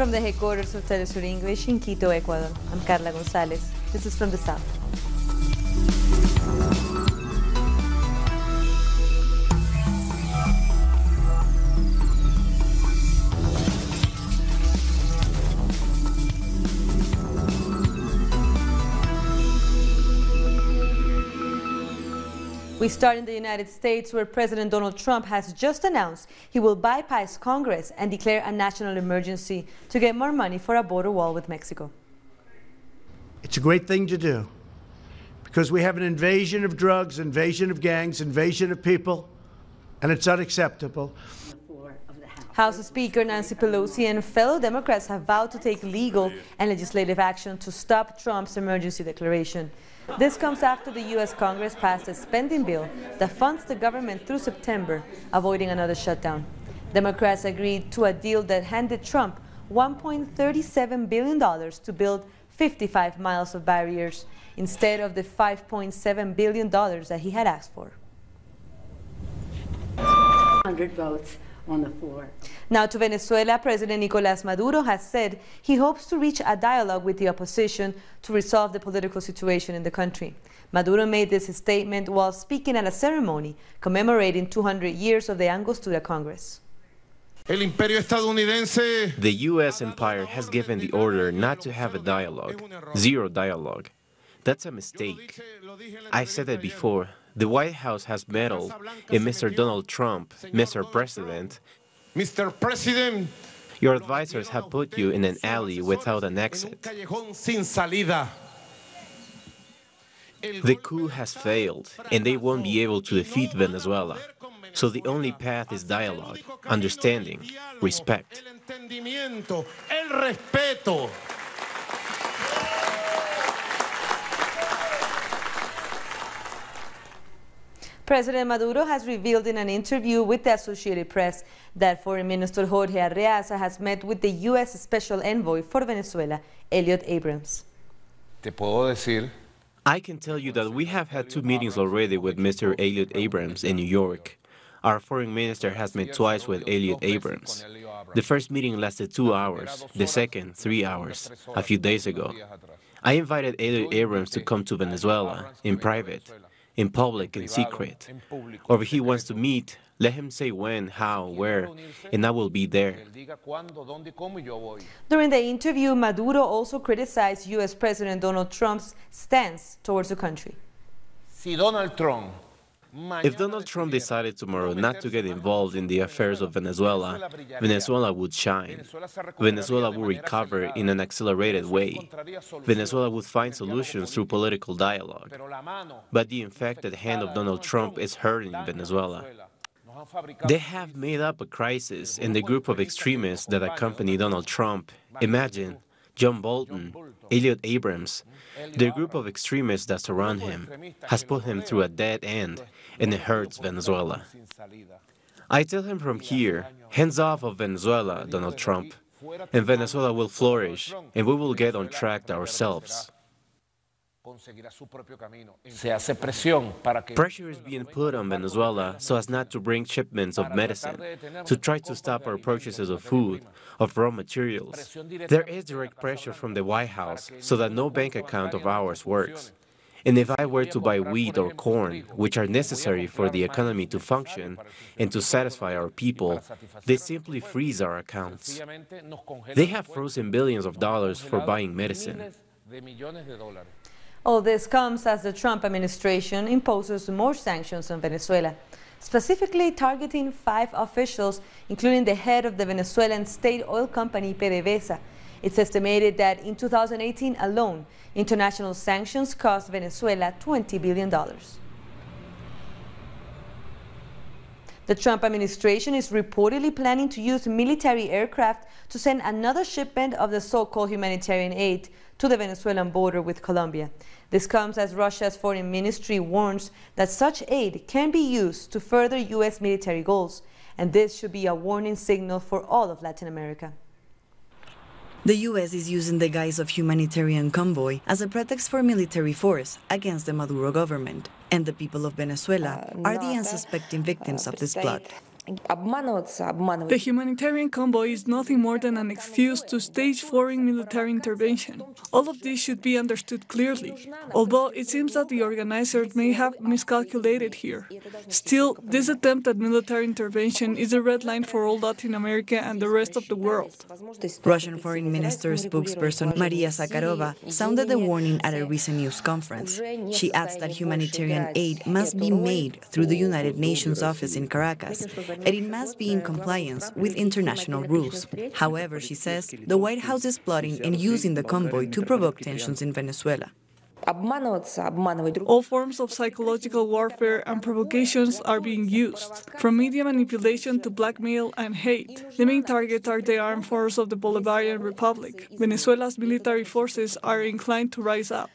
From the headquarters of Telesur English in Quito, Ecuador, I'm Carla Gonzalez. This is from the South. We start in the United States, where President Donald Trump has just announced he will bypass Congress and declare a national emergency to get more money for a border wall with Mexico. It's a great thing to do because we have an invasion of drugs, invasion of gangs, invasion of people, and it's unacceptable. House Speaker Nancy Pelosi and fellow Democrats have vowed to take legal and legislative action to stop Trump's emergency declaration. This comes after the U.S. Congress passed a spending bill that funds the government through September, avoiding another shutdown. Democrats agreed to a deal that handed Trump $1.37 billion to build 55 miles of barriers instead of the $5.7 billion that he had asked for. 100 votes on the floor. Now to Venezuela, President Nicolás Maduro has said he hopes to reach a dialogue with the opposition to resolve the political situation in the country. Maduro made this statement while speaking at a ceremony commemorating 200 years of the Angostura Congress. The U.S. empire has given the order not to have a dialogue, zero dialogue. That's a mistake. I said it before. The White House has meddled in Mr. Donald Trump, Mr. President. Mr. President, your advisors have put you in an alley without an exit. The coup has failed, and they won't be able to defeat Venezuela. So the only path is dialogue, understanding, respect. President Maduro has revealed in an interview with the Associated Press that Foreign Minister Jorge Arreaza has met with the U.S. Special Envoy for Venezuela, Elliot Abrams. I can tell you that we have had 2 meetings already with Mr. Elliot Abrams in New York. Our foreign minister has met twice with Elliot Abrams. The first meeting lasted 2 hours, the second 3 hours, a few days ago. I invited Elliot Abrams to come to Venezuela, in private, in public, in secret. Or if he wants to meet, let him say when, how, where, and I will be there. During the interview, Maduro also criticized U.S. President Donald Trump's stance towards the country. If Donald Trump decided tomorrow not to get involved in the affairs of Venezuela, Venezuela would shine. Venezuela would recover in an accelerated way. Venezuela would find solutions through political dialogue. But the infected hand of Donald Trump is hurting Venezuela. They have made up a crisis in the group of extremists that accompany Donald Trump. Imagine John Bolton, Elliot Abrams. The group of extremists that surround him has put him through a dead end, and it hurts Venezuela. I tell him from here, hands off of Venezuela, Donald Trump, and Venezuela will flourish, and we will get on track ourselves. Pressure is being put on Venezuela so as not to bring shipments of medicine, to try to stop our purchases of food, of raw materials. There is direct pressure from the White House so that no bank account of ours works. And if I were to buy wheat or corn, which are necessary for the economy to function and to satisfy our people, they simply freeze our accounts. They have frozen billions of dollars for buying medicine. All this comes as the Trump administration imposes more sanctions on Venezuela, specifically targeting 5 officials, including the head of the Venezuelan state oil company PDVSA. It's estimated that in 2018 alone, international sanctions cost Venezuela $20 billion. The Trump administration is reportedly planning to use military aircraft to send another shipment of the so-called humanitarian aid to the Venezuelan border with Colombia. This comes as Russia's foreign ministry warns that such aid can be used to further U.S. military goals, and this should be a warning signal for all of Latin America. The U.S. is using the guise of humanitarian convoy as a pretext for military force against the Maduro government, and the people of Venezuela are the unsuspecting victims of this plot. The humanitarian convoy is nothing more than an excuse to stage foreign military intervention. All of this should be understood clearly, although it seems that the organizers may have miscalculated here. Still, this attempt at military intervention is a red line for all Latin America and the rest of the world. Russian Foreign Minister spokesperson Maria Zakharova sounded the warning at a recent news conference. She adds that humanitarian aid must be made through the United Nations office in Caracas, and it must be in compliance with international rules. However, she says the White House is plotting and using the convoy to provoke tensions in Venezuela. All forms of psychological warfare and provocations are being used, from media manipulation to blackmail and hate. The main targets are the armed forces of the Bolivarian Republic. Venezuela's military forces are inclined to rise up.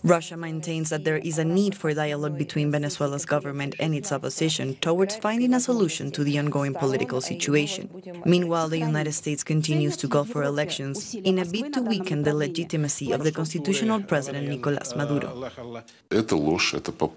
Russia maintains that there is a need for dialogue between Venezuela's government and its opposition towards finding a solution to the ongoing political situation. Meanwhile, the United States continues to call for elections in a bid to weaken the legitimacy of the constitutional president Nicolás Maduro.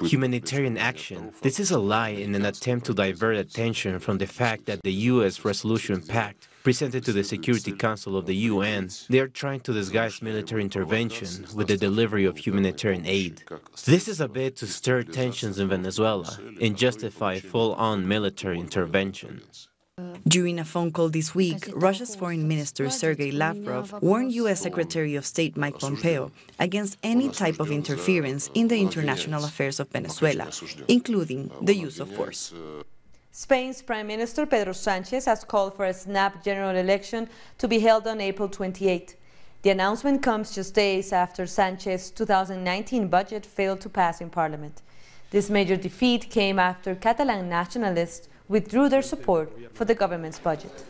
Humanitarian action. This is a lie in an attempt to divert attention from the fact that the U.S. resolution pact presented to the Security Council of the UN, they are trying to disguise military intervention with the delivery of humanitarian aid. This is a bid to stir tensions in Venezuela and justify full-on military intervention. During a phone call this week, Russia's Foreign Minister Sergei Lavrov warned U.S. Secretary of State Mike Pompeo against any type of interference in the international affairs of Venezuela, including the use of force. Spain's Prime Minister Pedro Sánchez has called for a snap general election to be held on April 28. The announcement comes just days after Sánchez's 2019 budget failed to pass in Parliament. This major defeat came after Catalan nationalists withdrew their support for the government's budget.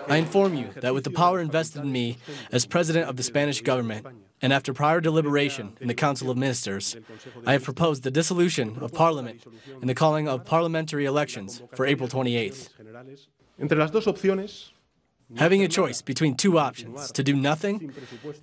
I inform you that with the power invested in me as President of the Spanish government, and after prior deliberation in the Council of Ministers, I have proposed the dissolution of Parliament and the calling of parliamentary elections for April 28th. Having a choice between two options, to do nothing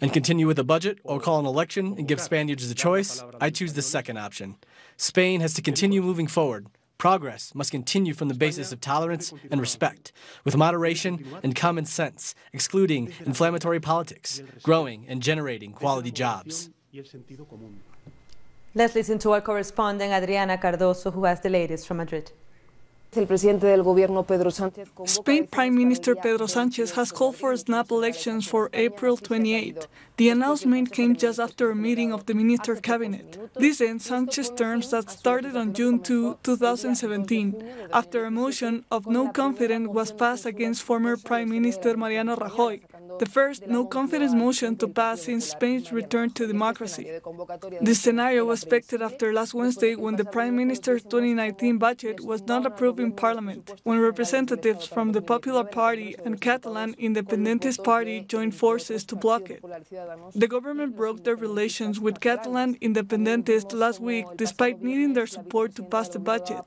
and continue with the budget, or call an election and give Spaniards the choice, I choose the second option. Spain has to continue moving forward. Progress must continue from the basis of tolerance and respect, with moderation and common sense, excluding inflammatory politics, growing and generating quality jobs. Let's listen to our correspondent Adriana Cardoso, who has the latest from Madrid. Spain Prime Minister Pedro Sánchez has called for snap elections for April 28. The announcement came just after a meeting of the Minister Cabinet. This ends Sánchez's terms that started on June 2, 2017, after a motion of no confidence was passed against former Prime Minister Mariano Rajoy, the first no-confidence motion to pass since Spain's return to democracy. This scenario was expected after last Wednesday, when the Prime Minister's 2019 budget was not approved in Parliament, when representatives from the Popular Party and Catalan Independentist Party joined forces to block it. The government broke their relations with Catalan Independentists last week, despite needing their support to pass the budget.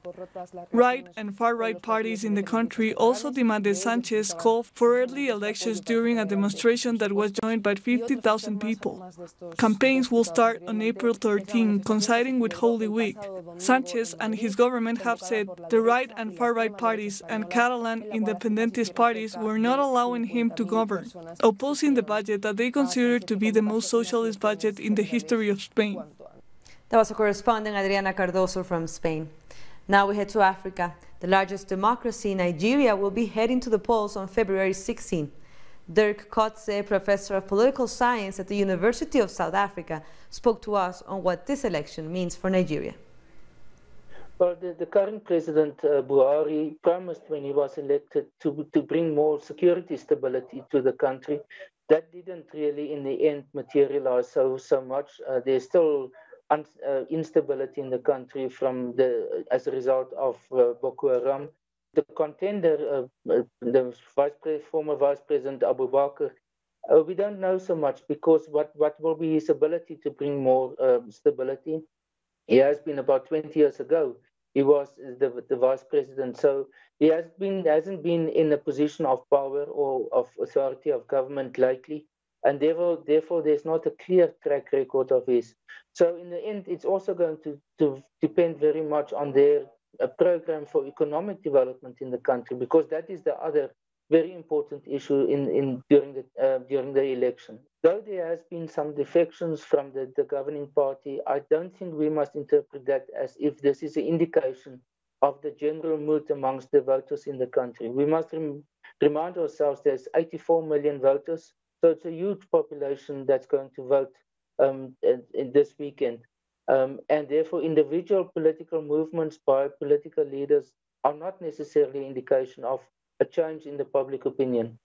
Right and far-right parties in the country also demanded Sánchez call for early elections during a demonstration that was joined by 50,000 people. Campaigns will start on April 13, coinciding with Holy Week. Sánchez and his government have said the right and far-right parties and Catalan independentist parties were not allowing him to govern, opposing the budget that they consider to be the most socialist budget in the history of Spain. That was a correspondent Adriana Cardoso from Spain. Now we head to Africa. The largest democracy, Nigeria, will be heading to the polls on February 16. Dirk Kotze, professor of political science at the University of South Africa, spoke to us on what this election means for Nigeria. Well, the current president, Buhari, promised when he was elected to bring more security stability to the country. That didn't really, in the end, materialize so much. There's still instability in the country as a result of Boko Haram. The contender, the former Vice President Abu Bakr, we don't know so much, because what will be his ability to bring more stability? He has been about 20 years ago. He was the vice president, so he hasn't been in a position of power or of authority of government lately, and therefore there's not a clear track record of his. So in the end, it's also going to depend very much on their a program for economic development in the country, because that is the other very important issue during the election. Though there has been some defections from the governing party, I don't think we must interpret that as if this is an indication of the general mood amongst the voters in the country. We must remind ourselves there's 84 million voters, so it's a huge population that's going to vote in this weekend. And therefore, individual political movements by political leaders are not necessarily an indication of a change in the public opinion.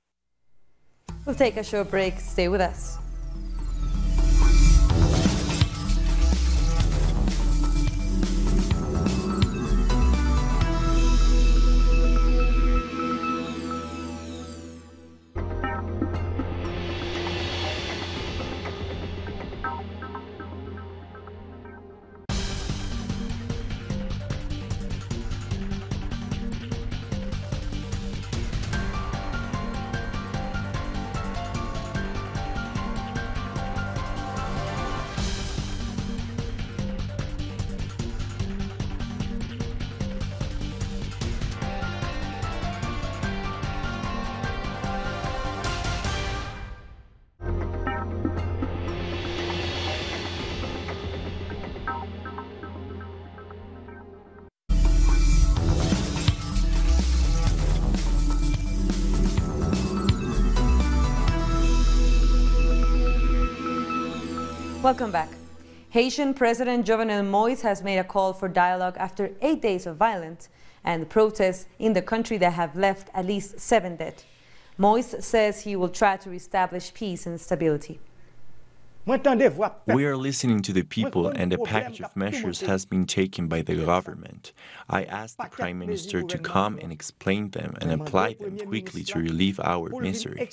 We'll take a short break. Stay with us. Welcome back. Haitian President Jovenel Moïse has made a call for dialogue after 8 days of violence and protests in the country that have left at least 7 dead. Moïse says he will try to reestablish peace and stability. We are listening to the people, and a package of measures has been taken by the government. I asked the Prime Minister to come and explain them and apply them quickly to relieve our misery.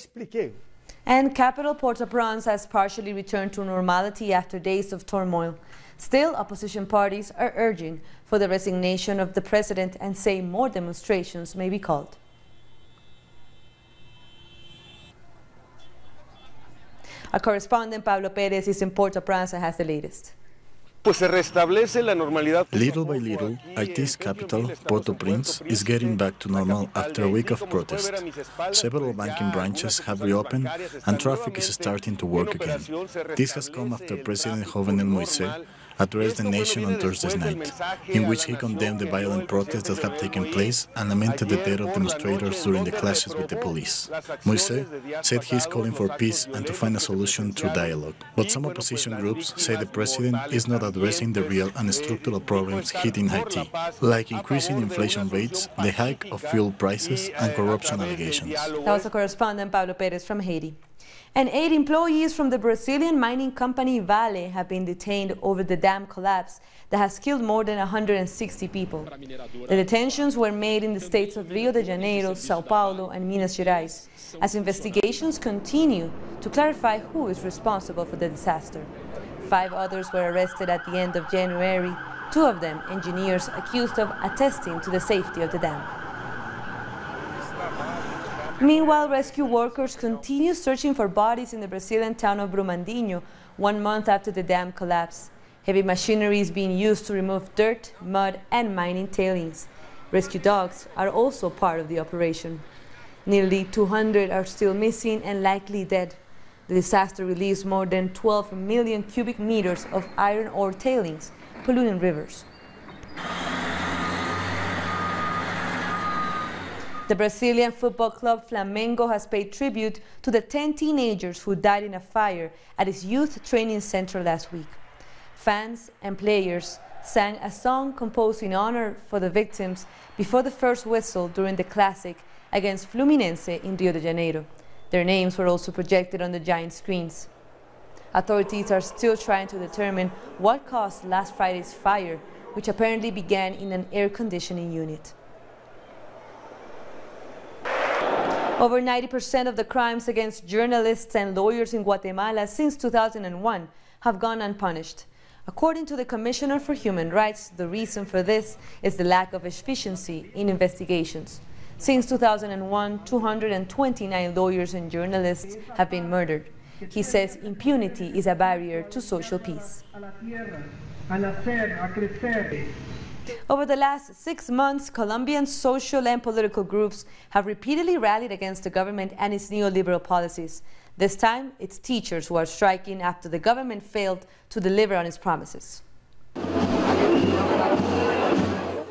And capital Port-au-Prince has partially returned to normality after days of turmoil. Still, opposition parties are urging for the resignation of the president and say more demonstrations may be called. Our correspondent Pablo Pérez is in Port-au-Prince and has the latest. Little by little, Haiti's capital, Port-au-Prince, is getting back to normal after a week of protest. Several banking branches have reopened and traffic is starting to work again. This has come after President Jovenel Moïse addressed the nation on Thursday night, in which he condemned the violent protests that have taken place and lamented the death of demonstrators during the clashes with the police. Moïse said he is calling for peace and to find a solution through dialogue. But some opposition groups say the president is not addressing the real and structural problems hitting Haiti, like increasing inflation rates, the hike of fuel prices, and corruption allegations. That was the correspondent Pablo Pérez from Haiti. And 8 employees from the Brazilian mining company Vale have been detained over the dam collapse that has killed more than 160 people. The detentions were made in the states of Rio de Janeiro, Sao Paulo, and Minas Gerais, as investigations continue to clarify who is responsible for the disaster. 5 others were arrested at the end of January, 2 of them engineers accused of attesting to the safety of the dam. Meanwhile, rescue workers continue searching for bodies in the Brazilian town of Brumadinho 1 month after the dam collapse. Heavy machinery is being used to remove dirt, mud, and mining tailings. Rescue dogs are also part of the operation. Nearly 200 are still missing and likely dead. The disaster released more than 12 million cubic meters of iron ore tailings, polluting rivers. The Brazilian football club Flamengo has paid tribute to the 10 teenagers who died in a fire at its youth training center last week. Fans and players sang a song composed in honor for the victims before the first whistle during the classic against Fluminense in Rio de Janeiro. Their names were also projected on the giant screens. Authorities are still trying to determine what caused last Friday's fire, which apparently began in an air conditioning unit. Over 90% of the crimes against journalists and lawyers in Guatemala since 2001 have gone unpunished. According to the Commissioner for Human Rights, the reason for this is the lack of efficiency in investigations. Since 2001, 229 lawyers and journalists have been murdered. He says impunity is a barrier to social peace. Over the last 6 months, Colombian social and political groups have repeatedly rallied against the government and its neoliberal policies. This time, it's teachers who are striking after the government failed to deliver on its promises.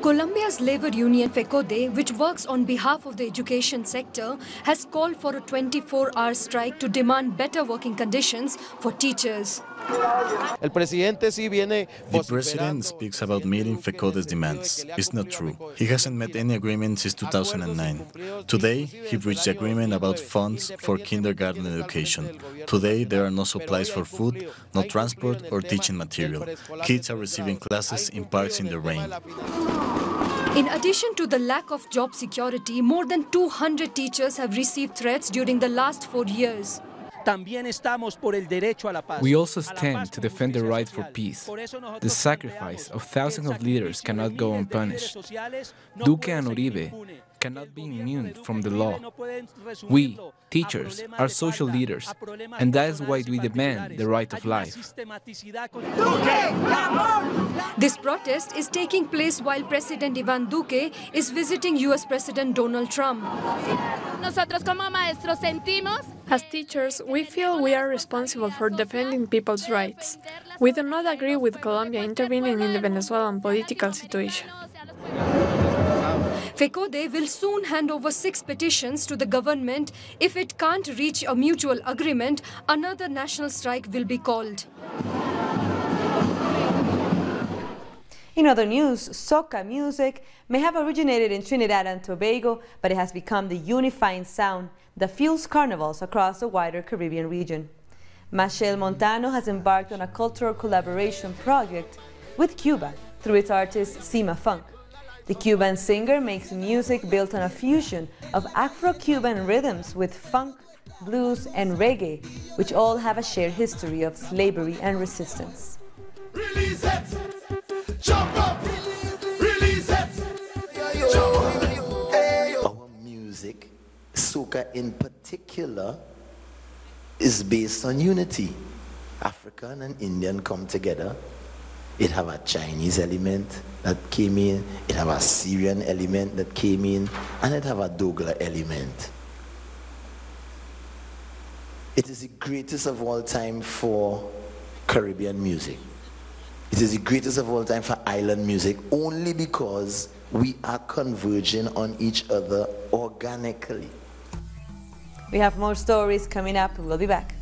Colombia's labor union FECODE, which works on behalf of the education sector, has called for a 24-hour strike to demand better working conditions for teachers. The president speaks about meeting FECODE's demands. It's not true. He hasn't met any agreement since 2009. Today, he reached agreement about funds for kindergarten education. Today, there are no supplies for food, no transport or teaching material. Kids are receiving classes in parks in the rain. In addition to the lack of job security, more than 200 teachers have received threats during the last 4 years. We also stand to defend the right for peace. The sacrifice of thousands of leaders cannot go unpunished. Duque and Uribe cannot be immune from the law. We, teachers, are social leaders, and that is why we demand the right of life. This protest is taking place while President Iván Duque is visiting US President Donald Trump. As teachers, we feel we are responsible for defending people's rights. We do not agree with Colombia intervening in the Venezuelan political situation. FECODE will soon hand over 6 petitions to the government. If it can't reach a mutual agreement, another national strike will be called. In other news, soca music may have originated in Trinidad and Tobago, but it has become the unifying sound that fuels carnivals across the wider Caribbean region. Machel Montano has embarked on a cultural collaboration project with Cuba through its artist Sima Funk. The Cuban singer makes music built on a fusion of Afro-Cuban rhythms with funk, blues, and reggae, which all have a shared history of slavery and resistance. Release it! Jump up! Release it! Our music, soca in particular, is based on unity. African and Indian come together. It have a Chinese element that came in, it have a Syrian element that came in, and it have a Dougla element. It is the greatest of all time for Caribbean music. It is the greatest of all time for island music, only because we are converging on each other organically. We have more stories coming up. We'll be back.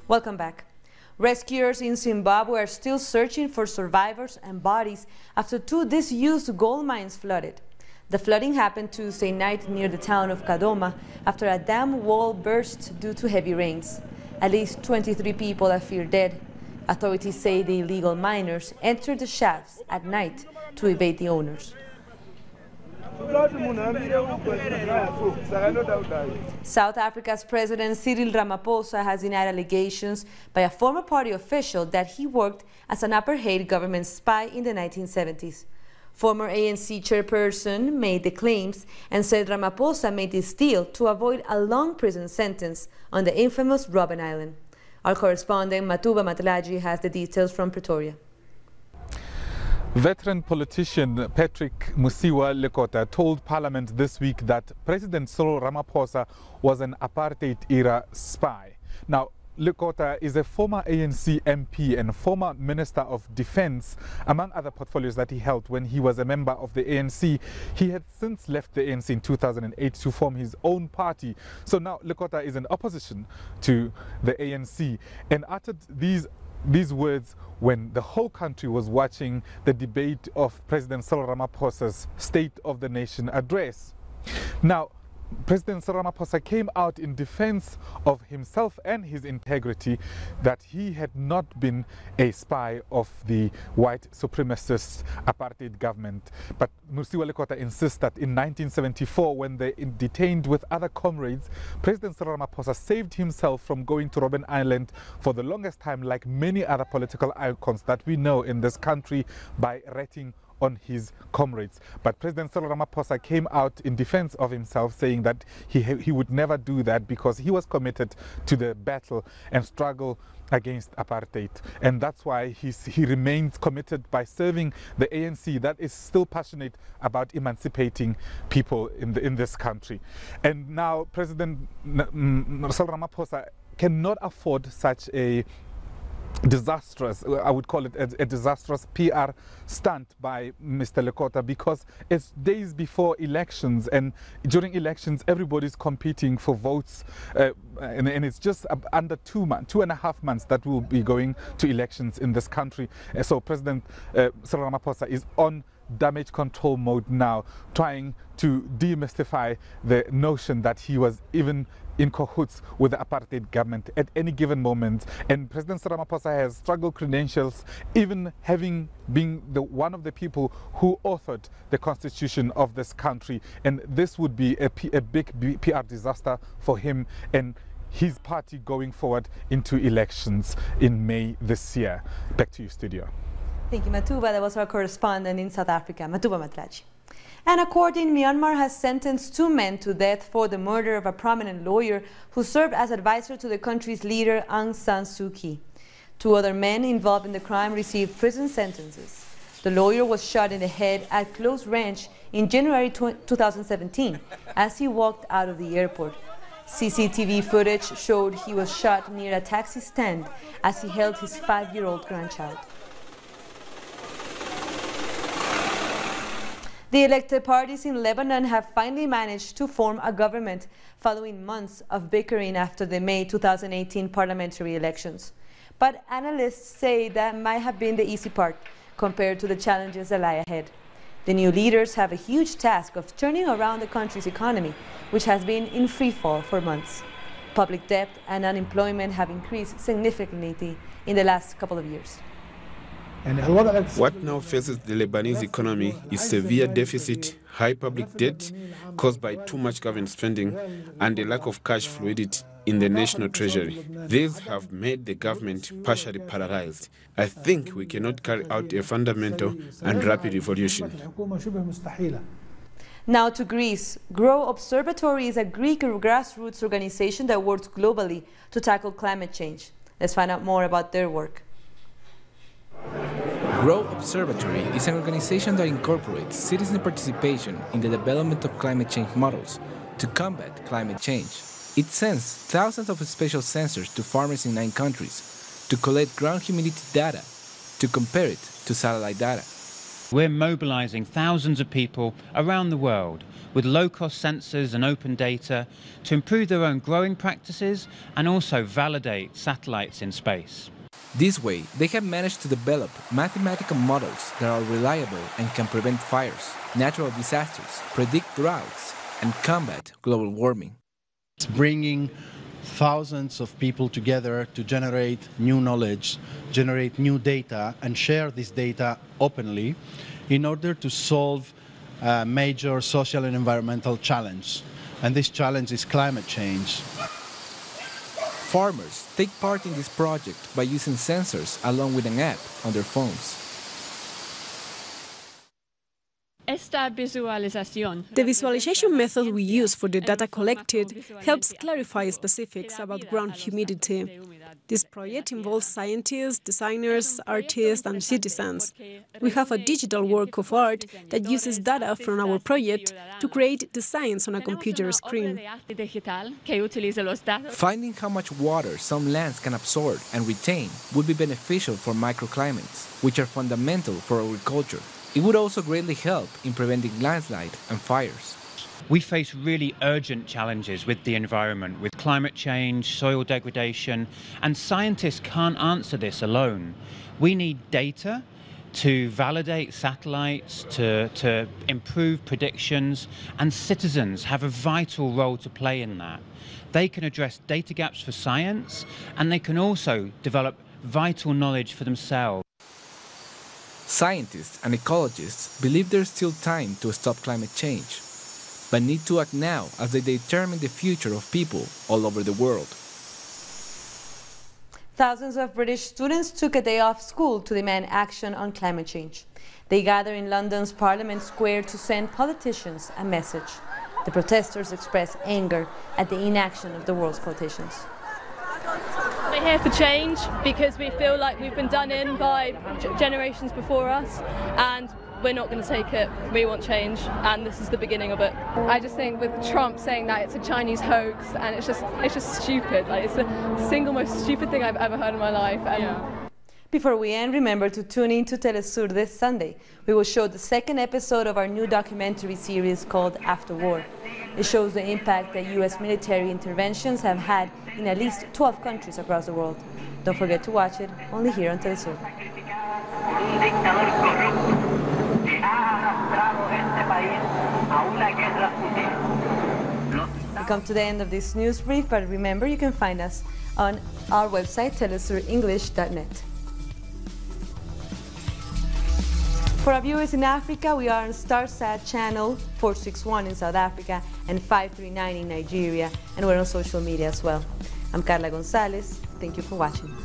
Welcome back. Rescuers in Zimbabwe are still searching for survivors and bodies after 2 disused gold mines flooded. The flooding happened Tuesday night near the town of Kadoma after a dam wall burst due to heavy rains. At least 23 people are feared dead. Authorities say the illegal miners entered the shafts at night to evade the owners. South Africa's President Cyril Ramaphosa has denied allegations by a former party official that he worked as an apartheid government spy in the 1970s. Former ANC chairperson made the claims and said Ramaphosa made this deal to avoid a long prison sentence on the infamous Robben Island. Our correspondent Matuba Matlaji has the details from Pretoria. Veteran politician Patrick Musiwa Lekota told Parliament this week that President Cyril Ramaphosa was an apartheid-era spy. Now, Lekota is a former ANC MP and former Minister of Defense, among other portfolios that he held when he was a member of the ANC. He had since left the ANC in 2008 to form his own party. So now Lekota is in opposition to the ANC and uttered these words when the whole country was watching the debate of President Cyril Ramaphosa's State of the Nation address. Now, President Cyril Ramaphosa came out in defense of himself and his integrity, that he had not been a spy of the white supremacist apartheid government. But Musiwa Lekota insists that in 1974, when they detained with other comrades, President Cyril Ramaphosa saved himself from going to Robben Island for the longest time, like many other political icons that we know in this country, by ratting on his comrades. But President Cyril Ramaphosa came out in defense of himself, saying that he would never do that because he was committed to the battle and struggle against apartheid, and that's why he remains committed by serving the ANC that is still passionate about emancipating people in this country. And now President Cyril Ramaphosa cannot afford such a disastrous, I would call it a disastrous PR stunt by Mr. Lekota, because it's days before elections, and during elections everybody's competing for votes, and it's just under 2.5 months that we'll be going to elections in this country. So President Cyril Ramaphosa is on damage control mode now, trying to demystify the notion that he was even in cahoots with the apartheid government at any given moment. And President Cyril Ramaphosa has struggle credentials, even having been one of the people who authored the constitution of this country. And this would be a big PR disaster for him and his party going forward into elections in May this year. Back to you, studio. Thank you, Matuba. That was our correspondent in South Africa, Matuba Matrachi. And a court in Myanmar has sentenced 2 men to death for the murder of a prominent lawyer who served as advisor to the country's leader, Aung San Suu Kyi. 2 other men involved in the crime received prison sentences. The lawyer was shot in the head at close range in January 2017 as he walked out of the airport. CCTV footage showed he was shot near a taxi stand as he held his 5-year-old grandchild. The elected parties in Lebanon have finally managed to form a government following months of bickering after the May 2018 parliamentary elections. But analysts say that might have been the easy part compared to the challenges that lie ahead. The new leaders have a huge task of turning around the country's economy, which has been in free fall for months. Public debt and unemployment have increased significantly in the last couple of years. What now faces the Lebanese economy is severe deficit, high public debt caused by too much government spending, and a lack of cash fluidity in the national treasury. These have made the government partially paralyzed. I think we cannot carry out a fundamental and rapid revolution. Now to Greece. Grow Observatory is a Greek grassroots organization that works globally to tackle climate change. Let's find out more about their work. Grow Observatory is an organization that incorporates citizen participation in the development of climate change models to combat climate change. It sends thousands of special sensors to farmers in 9 countries to collect ground humidity data to compare it to satellite data. We're mobilizing thousands of people around the world with low-cost sensors and open data to improve their own growing practices and also validate satellites in space. This way, they have managed to develop mathematical models that are reliable and can prevent fires, natural disasters, predict droughts, and combat global warming. It's bringing thousands of people together to generate new knowledge, generate new data, and share this data openly in order to solve a major social and environmental challenge. And this challenge is climate change. Farmers take part in this project by using sensors along with an app on their phones. As The visualization method we use for the data collected helps clarify specifics about ground humidity. This project involves scientists, designers, artists, and citizens. We have a digital work of art that uses data from our project to create designs on a computer screen. Finding how much water some lands can absorb and retain would be beneficial for microclimates, which are fundamental for agriculture. It would also greatly help in preventing landslide and fires. We face really urgent challenges with the environment, with climate change, soil degradation, and scientists can't answer this alone. We need data to validate satellites, to improve predictions, and citizens have a vital role to play in that. They can address data gaps for science, and they can also develop vital knowledge for themselves. Scientists and ecologists believe there's still time to stop climate change, but need to act now as they determine the future of people all over the world. Thousands of British students took a day off school to demand action on climate change. They gathered in London's Parliament Square to send politicians a message. The protesters expressed anger at the inaction of the world's politicians. We're here for change because we feel like we've been done in by generations before us, and we're not going to take it. We want change, and this is the beginning of it. I just think with Trump saying that it's a Chinese hoax, and it's just stupid. Like, it's the single most stupid thing I've ever heard in my life. And Before we end, remember to tune in to Telesur this Sunday. We will show the second episode of our new documentary series called After War. It shows the impact that U.S. military interventions have had in at least 12 countries across the world. Don't forget to watch it, only here on Telesur. We come to the end of this news brief, but remember you can find us on our website, telesurenglish.net. For our viewers in Africa, we are on StarSat channel 461 in South Africa and 539 in Nigeria, and we're on social media as well. I'm Carla Gonzalez. Thank you for watching.